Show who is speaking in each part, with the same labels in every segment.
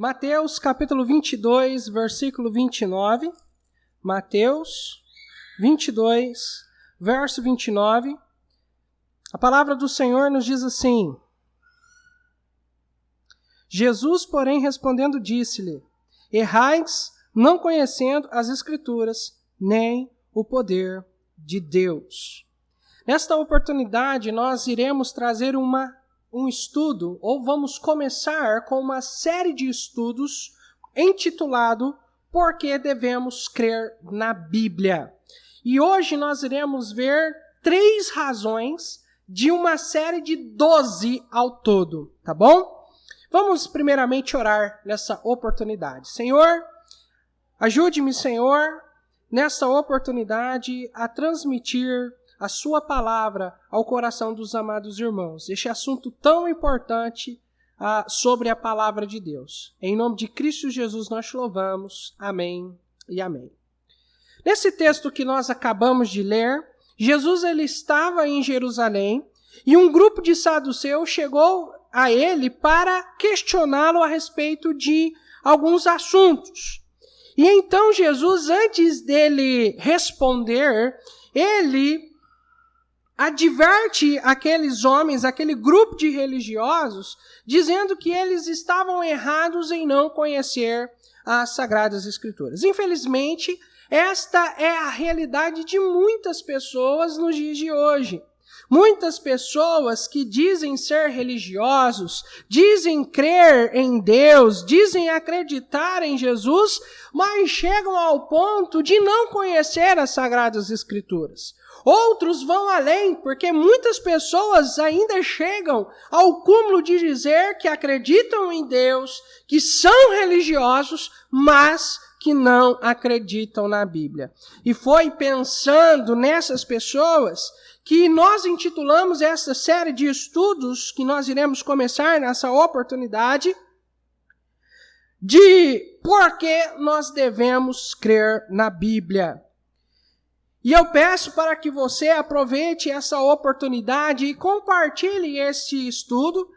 Speaker 1: Mateus capítulo 22, versículo 29. Mateus 22, verso 29. A palavra do Senhor nos diz assim: Jesus, porém, respondendo, disse-lhe: Errais, não conhecendo as Escrituras, nem o poder de Deus. Nesta oportunidade, nós iremos trazer um estudo, ou vamos começar com uma série de estudos intitulado Por que devemos crer na Bíblia? E hoje nós iremos ver 3 razões de uma série de 12 ao todo, tá bom? Vamos primeiramente orar nessa oportunidade. Senhor, ajude-me, Senhor, nessa oportunidade a transmitir a sua palavra ao coração dos amados irmãos. Este assunto tão importante sobre a palavra de Deus. Em nome de Cristo Jesus nós te louvamos. Amém e amém. Nesse texto que nós acabamos de ler, Jesus ele estava em Jerusalém e um grupo de saduceus chegou a ele para questioná-lo a respeito de alguns assuntos. E então Jesus, antes dele responder, ele adverte aqueles homens, aquele grupo de religiosos, dizendo que eles estavam errados em não conhecer as Sagradas Escrituras. Infelizmente, esta é a realidade de muitas pessoas nos dias de hoje. Muitas pessoas que dizem ser religiosos, dizem crer em Deus, dizem acreditar em Jesus, mas chegam ao ponto de não conhecer as Sagradas Escrituras. Outros vão além, porque muitas pessoas ainda chegam ao cúmulo de dizer que acreditam em Deus, que são religiosos, mas que não acreditam na Bíblia. E foi pensando nessas pessoas que nós intitulamos essa série de estudos que nós iremos começar nessa oportunidade de por que nós devemos crer na Bíblia. E eu peço para que você aproveite essa oportunidade e compartilhe esse estudo.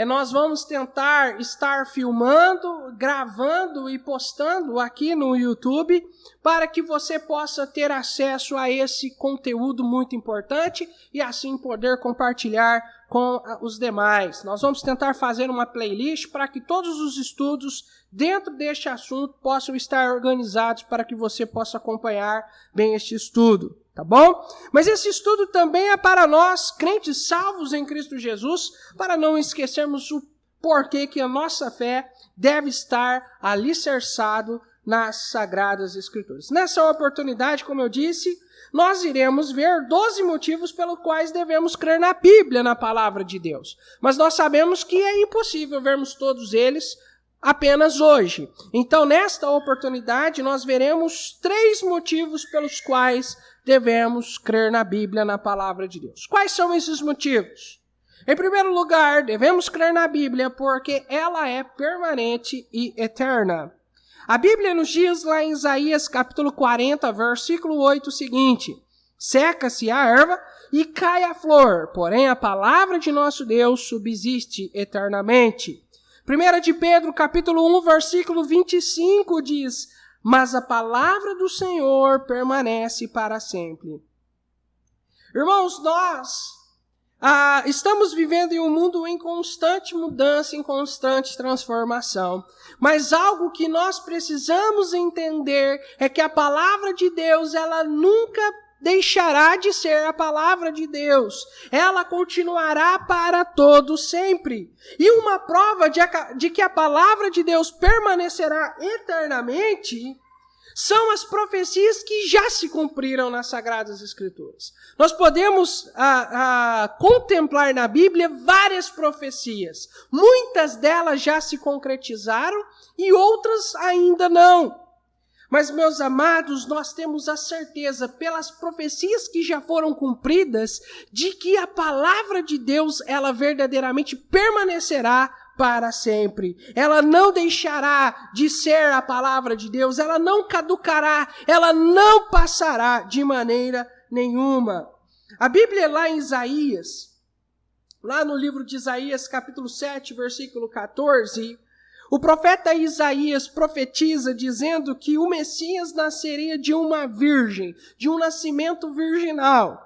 Speaker 1: Nós vamos tentar estar filmando, gravando e postando aqui no YouTube para que você possa ter acesso a esse conteúdo muito importante e assim poder compartilhar com os demais. Nós vamos tentar fazer uma playlist para que todos os estudos dentro deste assunto possam estar organizados para que você possa acompanhar bem este estudo. Tá bom? Mas esse estudo também é para nós, crentes salvos em Cristo Jesus, para não esquecermos o porquê que a nossa fé deve estar alicerçado nas Sagradas Escrituras. Nessa oportunidade, como eu disse, nós iremos ver 12 motivos pelos quais devemos crer na Bíblia, na palavra de Deus. Mas nós sabemos que é impossível vermos todos eles apenas hoje. Então, nesta oportunidade, nós veremos 3 motivos pelos quais devemos crer na Bíblia, na palavra de Deus. Quais são esses motivos? Em primeiro lugar, devemos crer na Bíblia porque ela é permanente e eterna. A Bíblia nos diz lá em Isaías capítulo 40, versículo 8 o seguinte: seca-se a erva e cai a flor, porém a palavra de nosso Deus subsiste eternamente. 1 de Pedro, capítulo 1, versículo 25 diz: mas a palavra do Senhor permanece para sempre. Irmãos, nós estamos vivendo em um mundo em constante mudança, em constante transformação. Mas algo que nós precisamos entender é que a palavra de Deus, ela nunca deixará de ser a palavra de Deus. Ela continuará para todo sempre. E uma prova de que a palavra de Deus permanecerá eternamente são as profecias que já se cumpriram nas Sagradas Escrituras. Nós podemos contemplar na Bíblia várias profecias. Muitas delas já se concretizaram e outras ainda não. Mas, meus amados, nós temos a certeza, pelas profecias que já foram cumpridas, de que a palavra de Deus, ela verdadeiramente permanecerá para sempre. Ela não deixará de ser a palavra de Deus, ela não caducará, ela não passará de maneira nenhuma. A Bíblia lá em Isaías, lá no livro de Isaías, capítulo 7, versículo 14, O profeta Isaías profetiza dizendo que o Messias nasceria de uma virgem, de um nascimento virginal.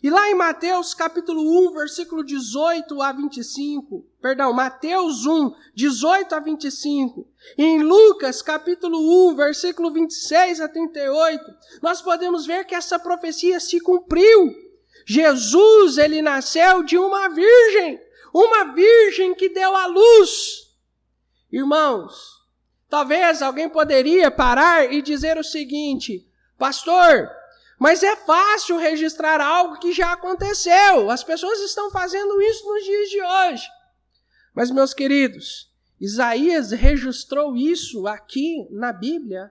Speaker 1: E lá em Mateus capítulo 1, versículo 18 a 25, Mateus 1, 18 a 25, e em Lucas capítulo 1, versículo 26 a 38, nós podemos ver que essa profecia se cumpriu. Jesus, ele nasceu de uma virgem que deu à luz. Irmãos, talvez alguém poderia parar e dizer o seguinte: pastor, mas é fácil registrar algo que já aconteceu. As pessoas estão fazendo isso nos dias de hoje. Mas, meus queridos, Isaías registrou isso aqui na Bíblia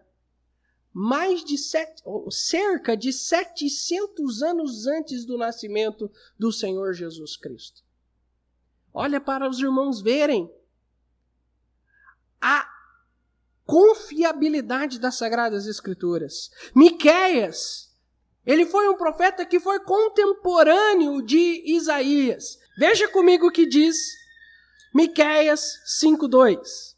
Speaker 1: cerca de 700 anos antes do nascimento do Senhor Jesus Cristo. Olha para os irmãos verem a confiabilidade das Sagradas Escrituras. Miqueias, ele foi um profeta que foi contemporâneo de Isaías. Veja comigo o que diz Miqueias 5:2.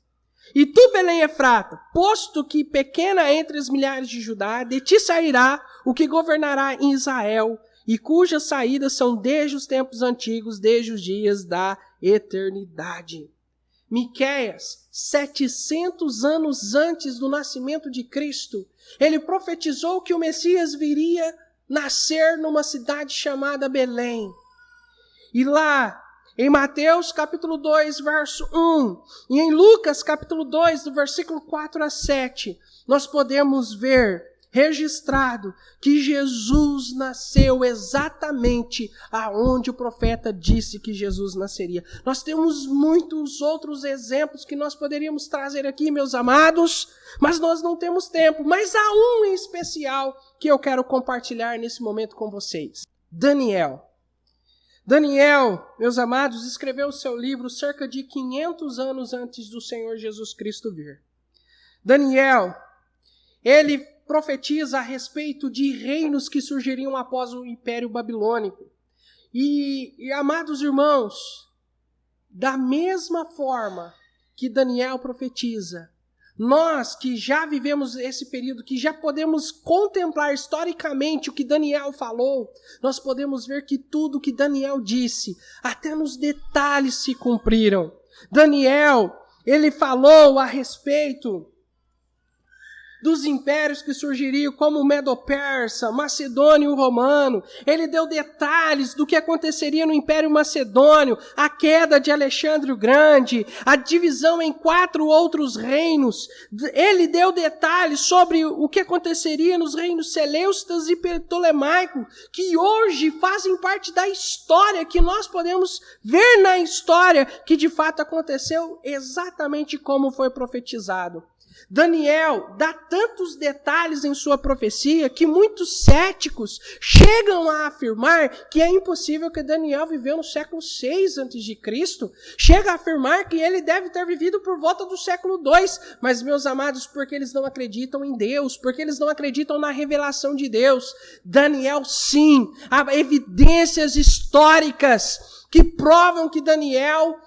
Speaker 1: E tu, Belém Efrata, posto que pequena entre as milhares de Judá, de ti sairá o que governará em Israel, e cujas saídas são desde os tempos antigos, desde os dias da eternidade. Miqueias, 700 anos antes do nascimento de Cristo, ele profetizou que o Messias viria nascer numa cidade chamada Belém. E lá, em Mateus capítulo 2, verso 1, e em Lucas capítulo 2, do versículo 4 a 7, nós podemos ver registrado que Jesus nasceu exatamente aonde o profeta disse que Jesus nasceria. Nós temos muitos outros exemplos que nós poderíamos trazer aqui, meus amados, mas nós não temos tempo. Mas há um em especial que eu quero compartilhar nesse momento com vocês. Daniel, meus amados, escreveu o seu livro cerca de 500 anos antes do Senhor Jesus Cristo vir. Daniel, ele profetiza a respeito de reinos que surgiriam após o Império Babilônico. E, amados irmãos, da mesma forma que Daniel profetiza, nós que já vivemos esse período, que já podemos contemplar historicamente o que Daniel falou, nós podemos ver que tudo que Daniel disse, até nos detalhes, se cumpriram. Daniel, ele falou a respeito dos impérios que surgiriam, como o Medo-Persa, Macedônio e o Romano. Ele deu detalhes do que aconteceria no Império Macedônio, a queda de Alexandre o Grande, a divisão em 4 outros reinos. Ele deu detalhes sobre o que aconteceria nos reinos Seleucidas e Ptolemaicos, que hoje fazem parte da história, que nós podemos ver na história, que de fato aconteceu exatamente como foi profetizado. Daniel dá tantos detalhes em sua profecia que muitos céticos chegam a afirmar que é impossível que Daniel viveu no século 6 a.C. Chega a afirmar que ele deve ter vivido por volta do século 2. Mas, meus amados, porque eles não acreditam em Deus, porque eles não acreditam na revelação de Deus. Daniel, sim, há evidências históricas que provam que Daniel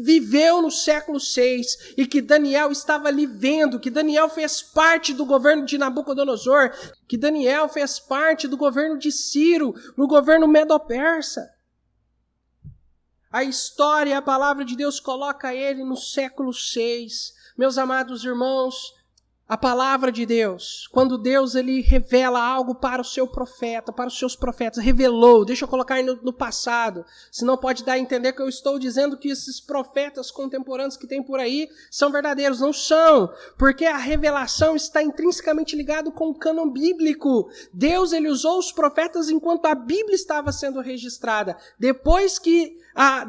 Speaker 1: viveu no século 6 e que Daniel estava ali vendo, que Daniel fez parte do governo de Nabucodonosor, que Daniel fez parte do governo de Ciro, no governo Medo-Persa. A história, a palavra de Deus coloca ele no século 6. Meus amados irmãos, a palavra de Deus, quando Deus ele revela algo para o seu profeta, para os seus profetas, revelou, deixa eu colocar no passado, senão pode dar a entender que eu estou dizendo que esses profetas contemporâneos que tem por aí são verdadeiros. Não são, porque a revelação está intrinsecamente ligada com o cânon bíblico. Deus ele usou os profetas enquanto a Bíblia estava sendo registrada. Depois que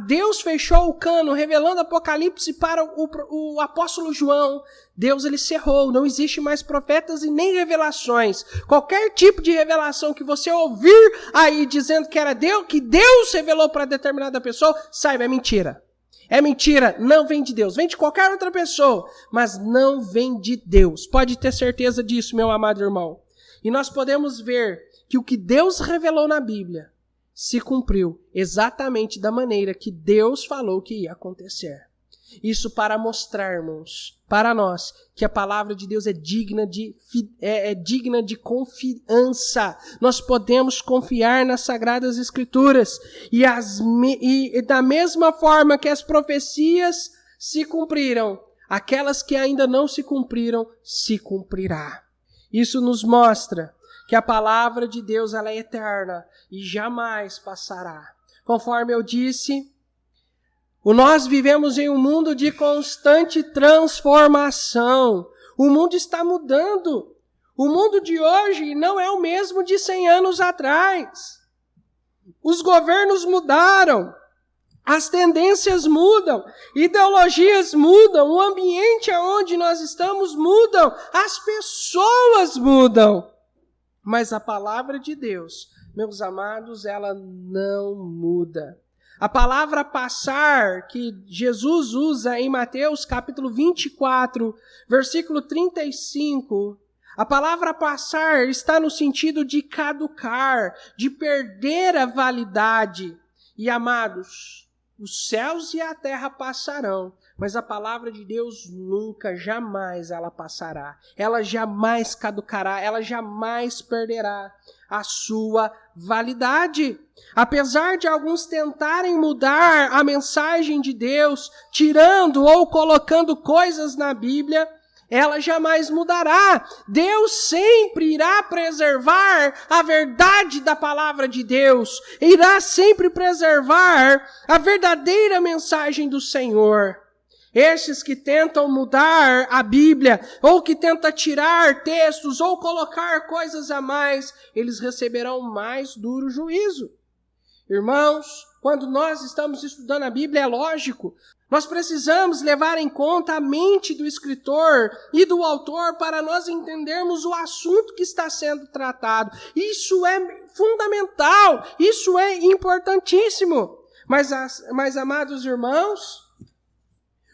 Speaker 1: Deus fechou o cânon, revelando Apocalipse para o apóstolo João, Deus ele cerrou, não existe mais profetas e nem revelações. Qualquer tipo de revelação que você ouvir aí dizendo que era Deus, que Deus revelou para determinada pessoa, saiba, é mentira. É mentira, não vem de Deus, vem de qualquer outra pessoa, mas não vem de Deus. Pode ter certeza disso, meu amado irmão. E nós podemos ver que o que Deus revelou na Bíblia se cumpriu exatamente da maneira que Deus falou que ia acontecer. Isso para mostrarmos para nós que a palavra de Deus é digna de confiança. Nós podemos confiar nas Sagradas Escrituras. E da mesma forma que as profecias se cumpriram, aquelas que ainda não se cumpriram, se cumprirá. Isso nos mostra que a palavra de Deus ela é eterna e jamais passará. Conforme eu disse, nós vivemos em um mundo de constante transformação. O mundo está mudando. O mundo de hoje não é o mesmo de 100 anos atrás. Os governos mudaram. As tendências mudam. Ideologias mudam. O ambiente onde nós estamos mudam. As pessoas mudam. Mas a palavra de Deus, meus amados, ela não muda. A palavra passar, que Jesus usa em Mateus capítulo 24, versículo 35, a palavra passar está no sentido de caducar, de perder a validade. E, amados, os céus e a terra passarão, mas a palavra de Deus nunca, jamais ela passará. Ela jamais caducará, ela jamais perderá a sua validade. Apesar de alguns tentarem mudar a mensagem de Deus, tirando ou colocando coisas na Bíblia, ela jamais mudará. Deus sempre irá preservar a verdade da palavra de Deus, irá sempre preservar a verdadeira mensagem do Senhor. Estes que tentam mudar a Bíblia, ou que tentam tirar textos, ou colocar coisas a mais, eles receberão mais duro juízo. Irmãos, quando nós estamos estudando a Bíblia, é lógico, nós precisamos levar em conta a mente do escritor e do autor para nós entendermos o assunto que está sendo tratado. Isso é fundamental, isso é importantíssimo. Mas amados irmãos,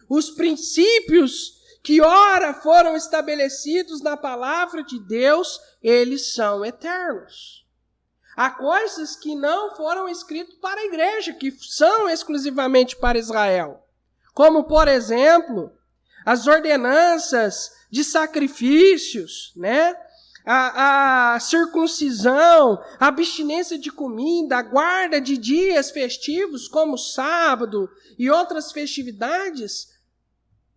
Speaker 1: os princípios que ora foram estabelecidos na palavra de Deus, eles são eternos. Há coisas que não foram escritas para a igreja, que são exclusivamente para Israel. Como, por exemplo, as ordenanças de sacrifícios, né? A circuncisão, a abstinência de comida, a guarda de dias festivos, como sábado e outras festividades,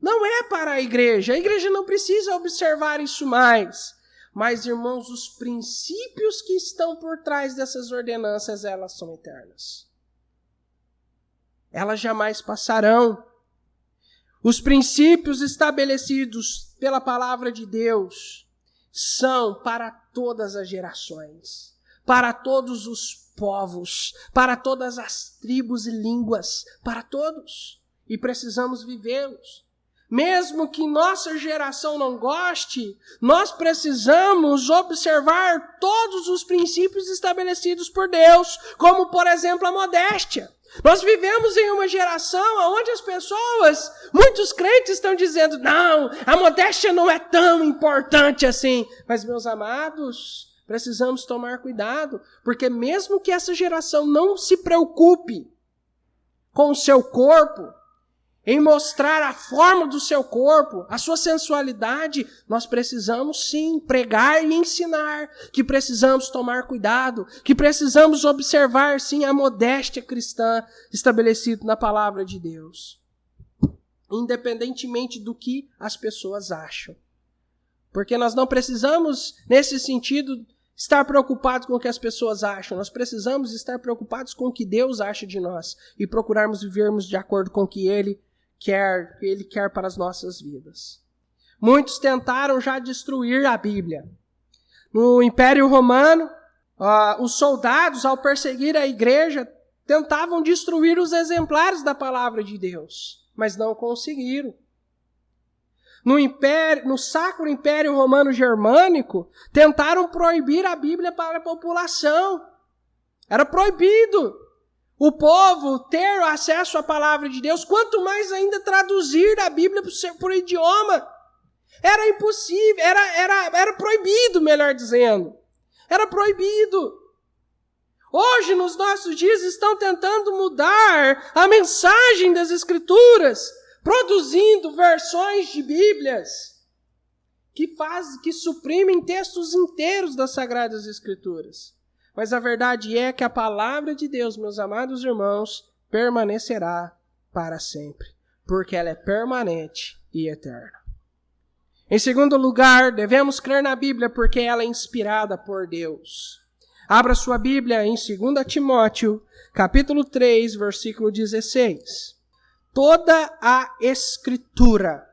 Speaker 1: não é para a igreja. A igreja não precisa observar isso mais. Mas, irmãos, os princípios que estão por trás dessas ordenanças, elas são eternas. Elas jamais passarão. Os princípios estabelecidos pela palavra de Deus são para todas as gerações, para todos os povos, para todas as tribos e línguas, para todos. E precisamos vivê-los. Mesmo que nossa geração não goste, nós precisamos observar todos os princípios estabelecidos por Deus, como, por exemplo, a modéstia. Nós vivemos em uma geração onde as pessoas, muitos crentes estão dizendo, não, a modéstia não é tão importante assim. Mas, meus amados, precisamos tomar cuidado, porque mesmo que essa geração não se preocupe com o seu corpo, em mostrar a forma do seu corpo, a sua sensualidade, nós precisamos sim pregar e ensinar que precisamos tomar cuidado, que precisamos observar sim a modéstia cristã estabelecida na palavra de Deus, independentemente do que as pessoas acham. Porque nós não precisamos, nesse sentido, estar preocupados com o que as pessoas acham. Nós precisamos estar preocupados com o que Deus acha de nós e procurarmos vivermos de acordo com o que Ele quer para as nossas vidas. Muitos tentaram já destruir a Bíblia. No Império Romano, os soldados, ao perseguir a igreja, tentavam destruir os exemplares da palavra de Deus, mas não conseguiram. No Sacro Império Romano Germânico, tentaram proibir a Bíblia para a população. Era proibido o povo ter acesso à palavra de Deus, quanto mais ainda traduzir a Bíblia por idioma. Era impossível, era proibido, melhor dizendo. Era proibido. Hoje, nos nossos dias, estão tentando mudar a mensagem das Escrituras produzindo versões de Bíblias que suprimem textos inteiros das Sagradas Escrituras. Mas a verdade é que a palavra de Deus, meus amados irmãos, permanecerá para sempre, porque ela é permanente e eterna. Em segundo lugar, devemos crer na Bíblia porque ela é inspirada por Deus. Abra sua Bíblia em 2 Timóteo, capítulo 3, versículo 16. Toda a Escritura,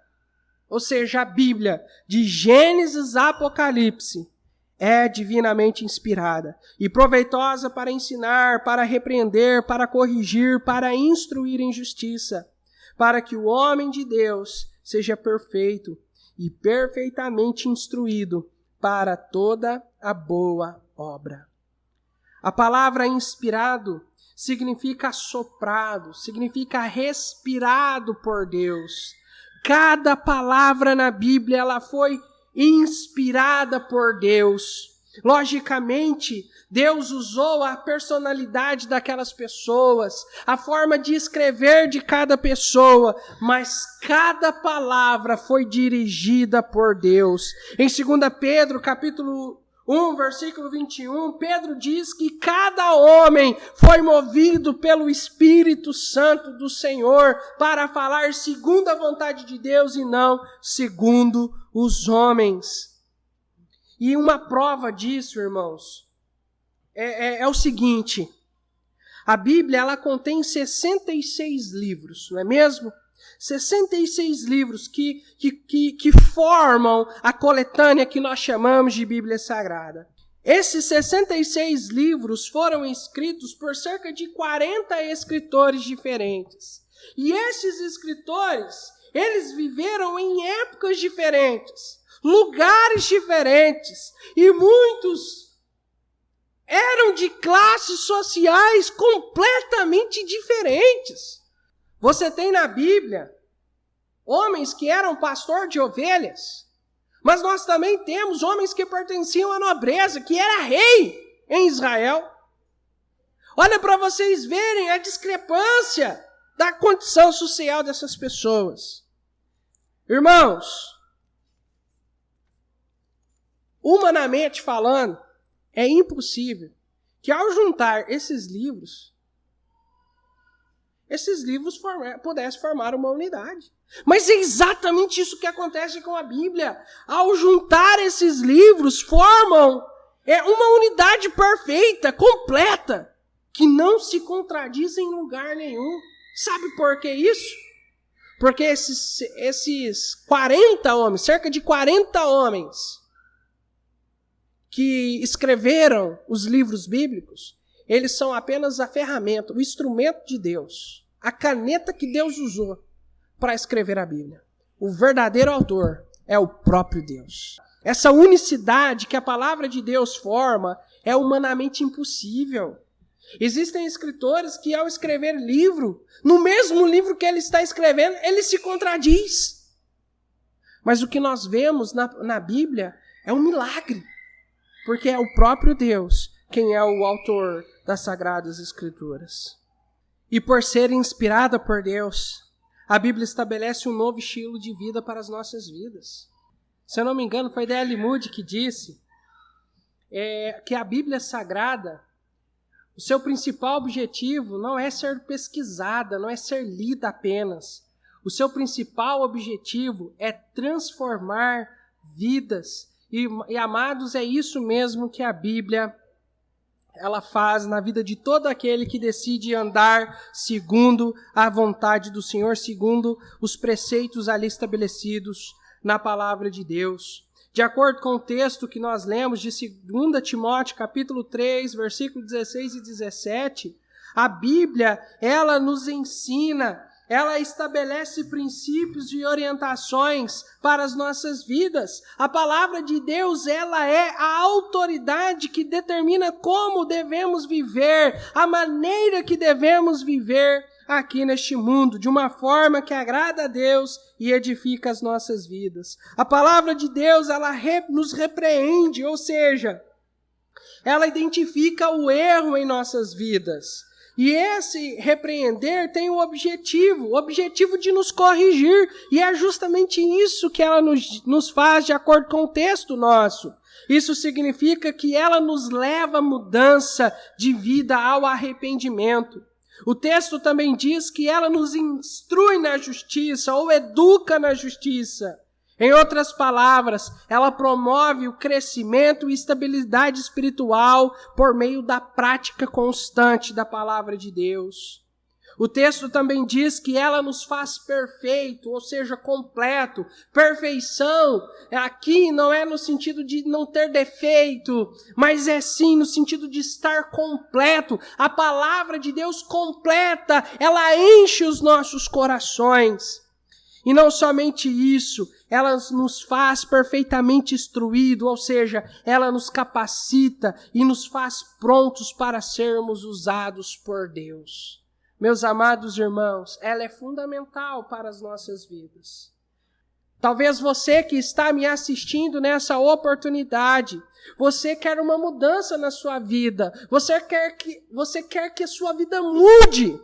Speaker 1: ou seja, a Bíblia, de Gênesis a Apocalipse, é divinamente inspirada e proveitosa para ensinar, para repreender, para corrigir, para instruir em justiça, para que o homem de Deus seja perfeito e perfeitamente instruído para toda a boa obra. A palavra inspirado significa soprado, significa respirado por Deus. Cada palavra na Bíblia, ela foi inspirada por Deus. Logicamente, Deus usou a personalidade daquelas pessoas, a forma de escrever de cada pessoa, mas cada palavra foi dirigida por Deus. Em 2 Pedro, capítulo 1, versículo 21, Pedro diz que cada homem foi movido pelo Espírito Santo do Senhor para falar segundo a vontade de Deus e não segundo os homens. E uma prova disso, irmãos, é o seguinte: a Bíblia, ela contém 66 livros, não é mesmo? 66 livros que formam a coletânea que nós chamamos de Bíblia Sagrada. Esses 66 livros foram escritos por cerca de 40 escritores diferentes. E esses escritores, eles viveram em épocas diferentes, lugares diferentes, e muitos eram de classes sociais completamente diferentes. Você tem na Bíblia homens que eram pastor de ovelhas, mas nós também temos homens que pertenciam à nobreza, que era rei em Israel. Olha para vocês verem a discrepância da condição social dessas pessoas. Irmãos, humanamente falando, é impossível que ao juntar esses livros pudessem formar uma unidade. Mas é exatamente isso que acontece com a Bíblia. Ao juntar esses livros, formam uma unidade perfeita, completa, que não se contradiz em lugar nenhum. Sabe por que isso? Porque esses 40 homens, cerca de 40 homens, que escreveram os livros bíblicos, eles são apenas a ferramenta, o instrumento de Deus, a caneta que Deus usou para escrever a Bíblia. O verdadeiro autor é o próprio Deus. Essa unicidade que a palavra de Deus forma é humanamente impossível. Existem escritores que, ao escrever livro, no mesmo livro que ele está escrevendo, ele se contradiz. Mas o que nós vemos na Bíblia é um milagre, porque é o próprio Deus quem é o autor das Sagradas Escrituras. E por ser inspirada por Deus, a Bíblia estabelece um novo estilo de vida para as nossas vidas. Se eu não me engano, foi D.L. Moody que disse que a Bíblia Sagrada, o seu principal objetivo não é ser pesquisada, não é ser lida apenas. O seu principal objetivo é transformar vidas. E amados, é isso mesmo que a Bíblia ela faz na vida de todo aquele que decide andar segundo a vontade do Senhor, segundo os preceitos ali estabelecidos na palavra de Deus. De acordo com o texto que nós lemos de 2 Timóteo, capítulo 3, versículos 16 e 17, a Bíblia, ela nos ensina, ela estabelece princípios e orientações para as nossas vidas. A palavra de Deus, ela é a autoridade que determina como devemos viver, a maneira que devemos viver aqui neste mundo, de uma forma que agrada a Deus e edifica as nossas vidas. A palavra de Deus, ela nos repreende, ou seja, ela identifica o erro em nossas vidas. E esse repreender tem o objetivo de nos corrigir. E é justamente isso que ela nos faz de acordo com o texto nosso. Isso significa que ela nos leva à mudança de vida, ao arrependimento. O texto também diz que ela nos instrui na justiça ou educa na justiça. Em outras palavras, ela promove o crescimento e estabilidade espiritual por meio da prática constante da palavra de Deus. O texto também diz que ela nos faz perfeito, ou seja, completo. Perfeição aqui não é no sentido de não ter defeito, mas é sim no sentido de estar completo. A palavra de Deus completa, ela enche os nossos corações. E não somente isso, ela nos faz perfeitamente instruído, ou seja, ela nos capacita e nos faz prontos para sermos usados por Deus. Meus amados irmãos, ela é fundamental para as nossas vidas. Talvez você que está me assistindo nessa oportunidade, você quer uma mudança na sua vida, você quer que a sua vida mude.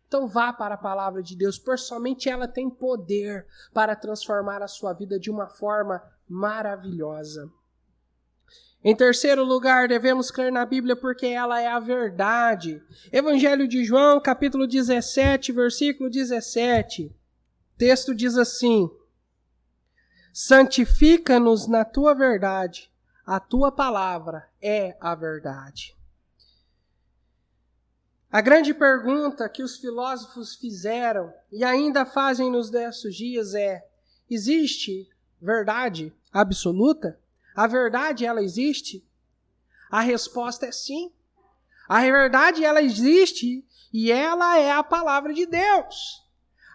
Speaker 1: Então vá para a palavra de Deus, pois somente ela tem poder para transformar a sua vida de uma forma maravilhosa. Em terceiro lugar, devemos crer na Bíblia porque ela é a verdade. Evangelho de João, capítulo 17, versículo 17. O texto diz assim: santifica-nos na tua verdade, a tua palavra é a verdade. A grande pergunta que os filósofos fizeram e ainda fazem nos nossos dias é: existe verdade absoluta? A verdade, ela existe? A resposta é sim. A verdade, ela existe e ela é a palavra de Deus.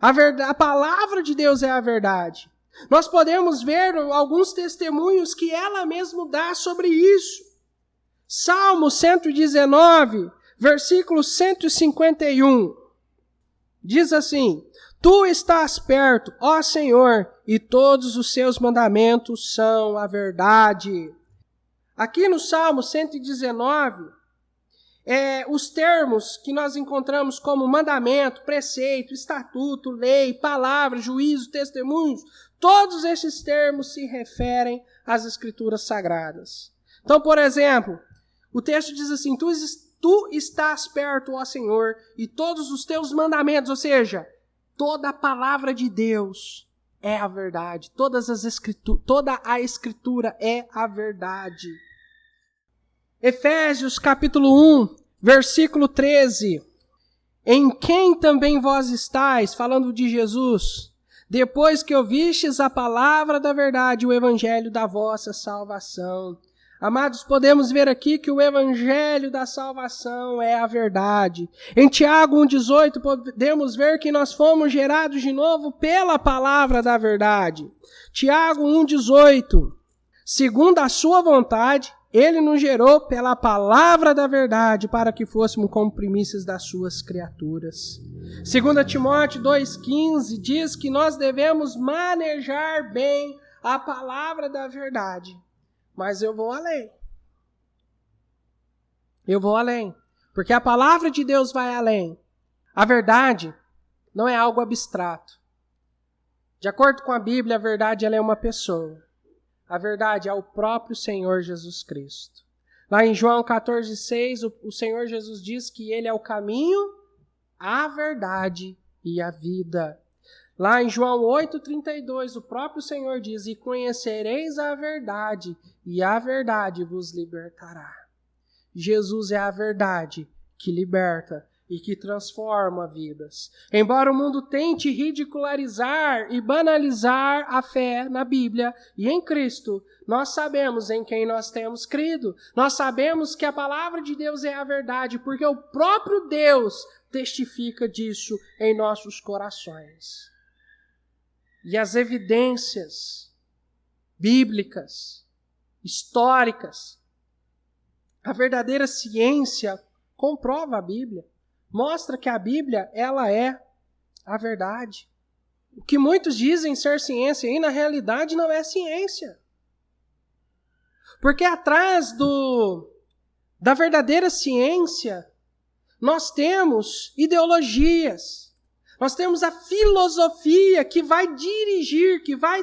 Speaker 1: A palavra de Deus é a verdade. Nós podemos ver alguns testemunhos que ela mesma dá sobre isso. Salmo 119, versículo 151, diz assim: tu estás perto, ó Senhor, e todos os seus mandamentos são a verdade. Aqui no Salmo 119, os termos que nós encontramos como mandamento, preceito, estatuto, lei, palavra, juízo, testemunhos, todos esses termos se referem às Escrituras Sagradas. Então, por exemplo, o texto diz assim: tu estás perto, ó Senhor, e todos os teus mandamentos, ou seja, toda a palavra de Deus é a verdade. Toda a Escritura é a verdade. Efésios capítulo 1, versículo 13. Em quem também vós estáis, falando de Jesus, depois que ouvistes a palavra da verdade, o evangelho da vossa salvação. Amados, podemos ver aqui que o evangelho da salvação é a verdade. Em Tiago 1,18 podemos ver que nós fomos gerados de novo pela palavra da verdade. Tiago 1,18. Segundo a sua vontade, ele nos gerou pela palavra da verdade para que fôssemos como primícias das suas criaturas. 2 Timóteo 2,15 diz que nós devemos manejar bem a palavra da verdade. Mas eu vou além. Eu vou além. Porque a palavra de Deus vai além. A verdade não é algo abstrato. De acordo com a Bíblia, a verdade ela é uma pessoa. A verdade é o próprio Senhor Jesus Cristo. Lá em João 14,6, o Senhor Jesus diz que Ele é o caminho, a verdade e a vida. Lá em João 8,32, o próprio Senhor diz: e conhecereis a verdade, e a verdade vos libertará. Jesus é a verdade que liberta e que transforma vidas. Embora o mundo tente ridicularizar e banalizar a fé na Bíblia e em Cristo, nós sabemos em quem nós temos crido. Nós sabemos que a palavra de Deus é a verdade, porque o próprio Deus testifica disso em nossos corações. E as evidências bíblicas, históricas, a verdadeira ciência comprova a Bíblia. Mostra que a Bíblia, ela é a verdade. O que muitos dizem ser ciência, e na realidade não é ciência. Porque atrás da verdadeira ciência, nós temos ideologias, nós temos a filosofia que vai dirigir, que vai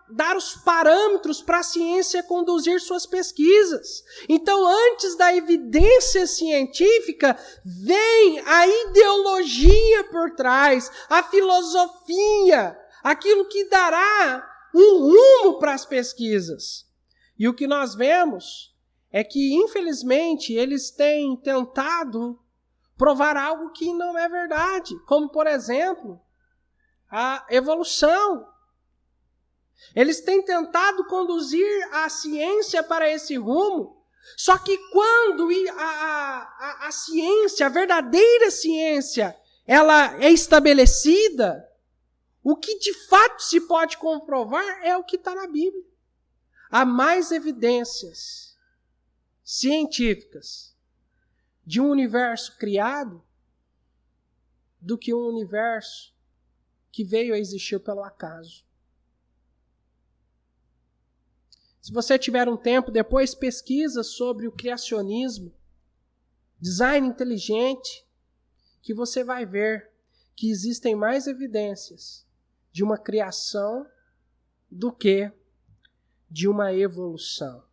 Speaker 1: dar os parâmetros para a ciência conduzir suas pesquisas. Então, antes da evidência científica, vem a ideologia por trás, a filosofia, aquilo que dará um rumo para as pesquisas. E o que nós vemos é que, infelizmente, eles têm tentado provar algo que não é verdade, como, por exemplo, a evolução. Eles têm tentado conduzir a ciência para esse rumo, só que quando a ciência, a verdadeira ciência, ela é estabelecida, o que de fato se pode comprovar é o que está na Bíblia. Há mais evidências científicas de um universo criado do que um universo que veio a existir pelo acaso. Se você tiver um tempo, depois pesquisa sobre o criacionismo, design inteligente, que você vai ver que existem mais evidências de uma criação do que de uma evolução.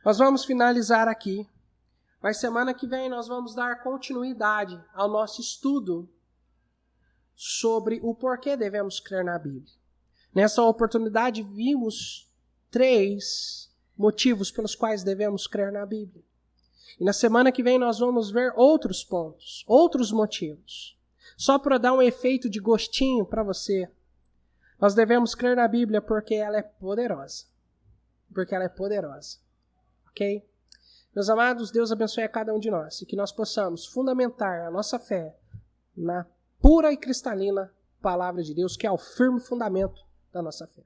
Speaker 1: Nós vamos finalizar aqui, mas semana que vem nós vamos dar continuidade ao nosso estudo sobre o porquê devemos crer na Bíblia. Nessa oportunidade vimos 3 motivos pelos quais devemos crer na Bíblia. E na semana que vem nós vamos ver outros pontos, outros motivos. Só para dar um efeito de gostinho para você. Nós devemos crer na Bíblia porque ela é poderosa. Porque ela é poderosa. Ok? Meus amados, Deus abençoe a cada um de nós e que nós possamos fundamentar a nossa fé na pura e cristalina palavra de Deus, que é o firme fundamento da nossa fé.